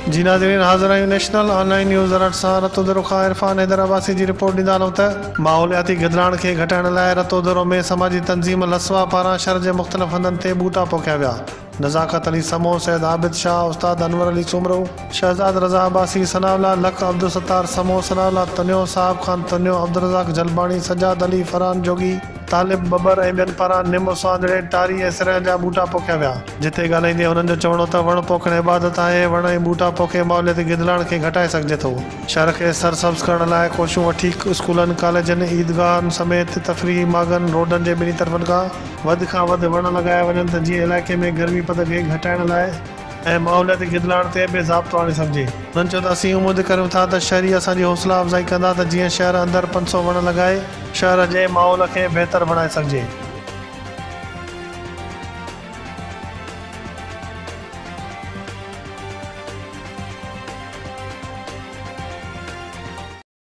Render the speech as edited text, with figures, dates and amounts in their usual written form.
जी नाज़रीन, हाज़िर आहियूं नेशनल ऑनलाइन न्यूज़ अलर्ट सां। रतो दरो खां इरफान हैदर अब्बासी जी रिपोर्ट ॾींदा हलूं त माहौलियाती गिदड़ाण खे घटाइण लाइ रतो दरो में समाजी तंज़ीम लसवा पारां शहर जे मुख़्तलिफ़ हंधनि ते ॿूटा पोखिया विया। नज़ाकत अली समो, सैद आबिद शाह, उस्ताद अनवर अली सुमरो, शहज़ाद रज़ा अब्बासी सनावला, लख अब्दुल सत्तार समो सनावला तन्यो, साहब खान तन्यो, अब्दुल रज़ाक जलबाणी, सजाद अली फरहान जोगी, तालिब बबर ऐं ॿियनि पारां निम स्वांदड़े टारी ऐं सिर जा ॿूटा पोखिया विया। जिथे ॻाल्हाईंदे हुननि जो चवणो त वण पोखण इबादत आहे। वण ऐं ॿूटा पोखे माहौलियाती गिदड़ाण खे घटाए सघिजे थो। शहर खे सरसब्ज़ करण लाइ कोशिशूं वठी स्कूलनि, कॉलेजनि, ईदगाहनि समेत तफ़रीही मार्गनि, रोडनि जे ॿिन्ही तरफ़नि खां वधि वण लॻाया वञनि त जीअं इलाइक़े में गर्मी पद खे घटाइण लाइ ऐं माहौलियाती गिदड़ाण ते बि ज़ाब्तो आणे सघिजे। हुननि चयो त असीं उमेद करियूं था त शहरी असांजी हौसला अफ़ज़ाई कंदा त जीअं शहर अंदरि 500 वण लॻाए शहर जे माहौल खे बहितर बणाए सघिजे।